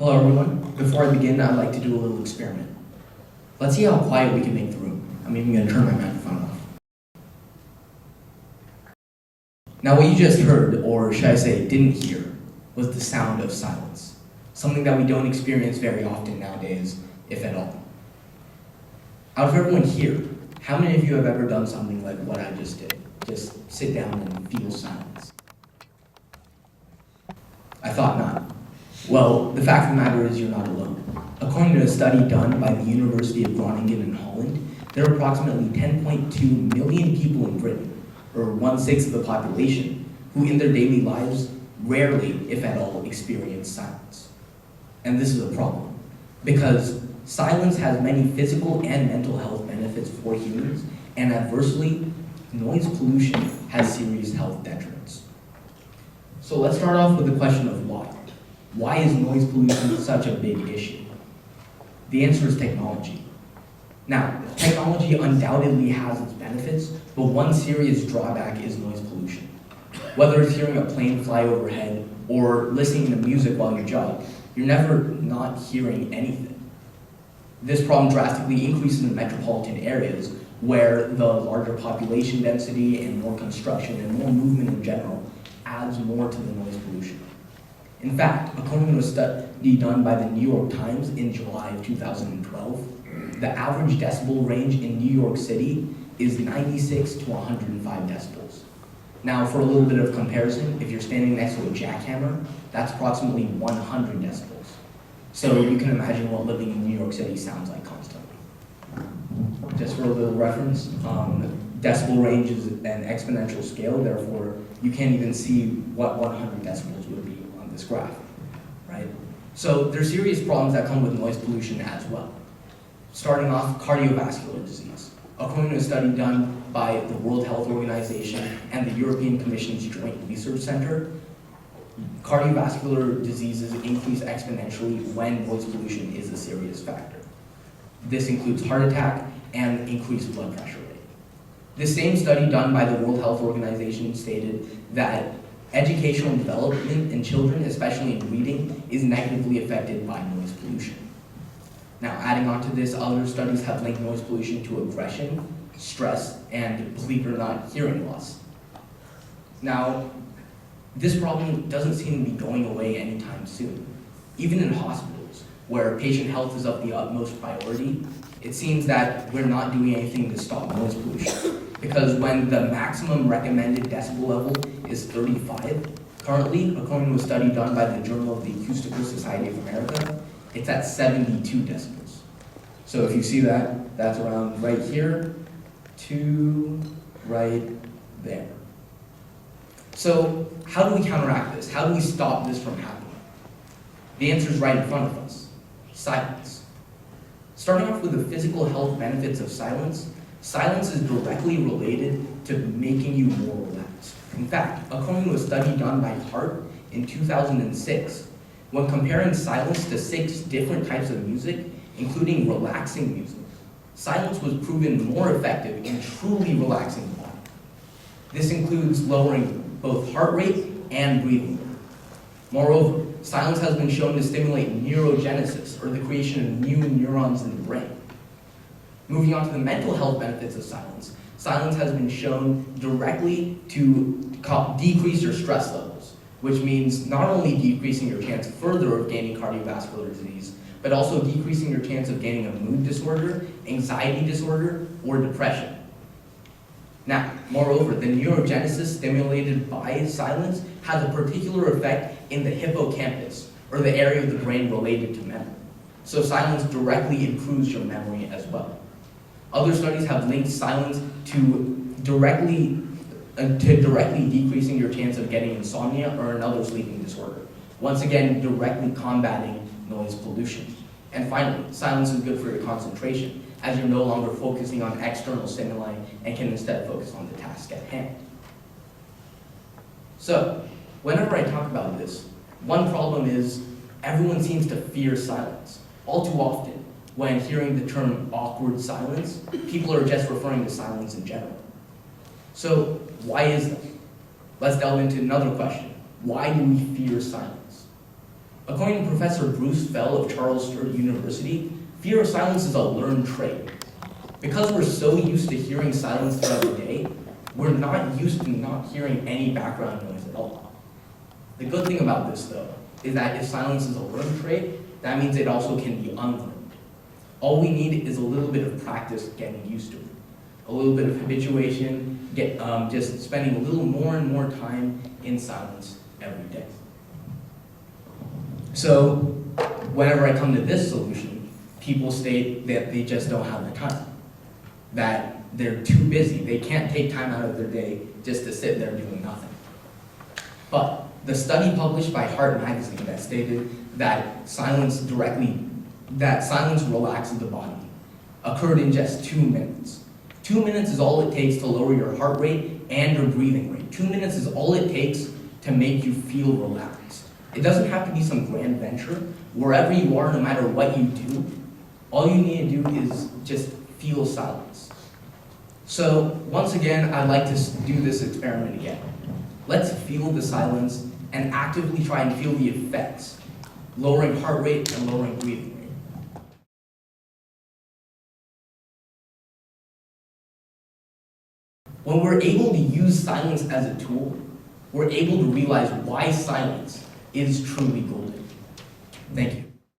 Hello everyone. Before I begin, I'd like to do a little experiment. Let's see how quiet we can make the room. I'm even going to turn my microphone off. Now what you just heard, or should I say didn't hear, was the sound of silence. Something that we don't experience very often nowadays, if at all. Out of everyone here, how many of you have ever done something like what I just did? Just sit down and feel silence. I thought not. Well, the fact of the matter is you're not alone. According to a study done by the University of Groningen in Holland, there are approximately 10.2 million people in Britain, or 1/6 of the population, who in their daily lives rarely, if at all, experience silence. And this is a problem, because silence has many physical and mental health benefits for humans, and adversely, noise pollution has serious health detriments. So let's start off with the question of why. Why is noise pollution such a big issue? The answer is technology. Now, technology undoubtedly has its benefits, but one serious drawback is noise pollution. Whether it's hearing a plane fly overhead or listening to music while you jog, you're never not hearing anything. This problem drastically increases in metropolitan areas where the larger population density and more construction and more movement in general adds more to the noise pollution. In fact, according to a study done by the New York Times in July of 2012, the average decibel range in New York City is 96 to 105 decibels. Now, for a little bit of comparison, if you're standing next to a jackhammer, that's approximately 100 decibels. So you can imagine what living in New York City sounds like constantly. Just for a little reference, decibel range is an exponential scale, therefore you can't even see what 100 decibels would be on this graph, right? So there's serious problems that come with noise pollution as well. Starting off, cardiovascular disease. According to a study done by the World Health Organization and the European Commission's Joint Research Center, cardiovascular diseases increase exponentially when noise pollution is a serious factor. This includes heart attack and increased blood pressure rate. This same study done by the World Health Organization stated that educational development in children, especially in reading, is negatively affected by noise pollution. Now, adding on to this, other studies have linked noise pollution to aggression, stress, and, believe it or not, hearing loss. Now, this problem doesn't seem to be going away anytime soon. Even in hospitals, where patient health is of the utmost priority, it seems that we're not doing anything to stop noise pollution. Because when the maximum recommended decibel level is 35, currently, according to a study done by the Journal of the Acoustical Society of America, it's at 72 decibels. So if you see that, that's around right here to right there. So how do we counteract this? How do we stop this from happening? The answer is right in front of us: silence. Starting off with the physical health benefits of silence, silence is directly related to making you more relaxed. In fact, according to a study done by Hart in 2006, when comparing silence to 6 different types of music, including relaxing music, silence was proven more effective in truly relaxing the body. This includes lowering both heart rate and breathing rate. Moreover, silence has been shown to stimulate neurogenesis, or the creation of new neurons in the brain. Moving on to the mental health benefits of silence, silence has been shown directly to decrease your stress levels, which means not only decreasing your chance further of gaining cardiovascular disease, but also decreasing your chance of gaining a mood disorder, anxiety disorder, or depression. Now, moreover, the neurogenesis stimulated by silence has a particular effect in the hippocampus, or the area of the brain related to memory. So silence directly improves your memory as well. Other studies have linked silence to directly decreasing your chance of getting insomnia or another sleeping disorder. Once again, directly combating noise pollution. And finally, silence is good for your concentration, as you're no longer focusing on external stimuli and can instead focus on the task at hand. So, whenever I talk about this, one problem is everyone seems to fear silence. All too often, when hearing the term awkward silence, people are just referring to silence in general. So, why is that? Let's delve into another question. Why do we fear silence? According to Professor Bruce Fell of Charles Sturt University, fear of silence is a learned trait. Because we're so used to hearing silence throughout the day, we're not used to not hearing any background noise at all. The good thing about this, though, is that if silence is a learned trait, that means it also can be unlearned. All we need is a little bit of practice getting used to it. A little bit of habituation, just spending a little more and more time in silence every day. So, whenever I come to this solution, people state that they just don't have the time, that they're too busy, they can't take time out of their day just to sit there doing nothing. But the study published by Heart magazine that stated that silence relaxes the body occurred in just 2 minutes. 2 minutes is all it takes to lower your heart rate and your breathing rate. 2 minutes is all it takes to make you feel relaxed. It doesn't have to be some grand venture. Wherever you are, no matter what you do, all you need to do is just feel silence. So once again, I'd like to do this experiment again. Let's feel the silence and actively try and feel the effects, lowering heart rate and lowering breathing rate. When we're able to use silence as a tool, we're able to realize why silence is truly golden. Thank you.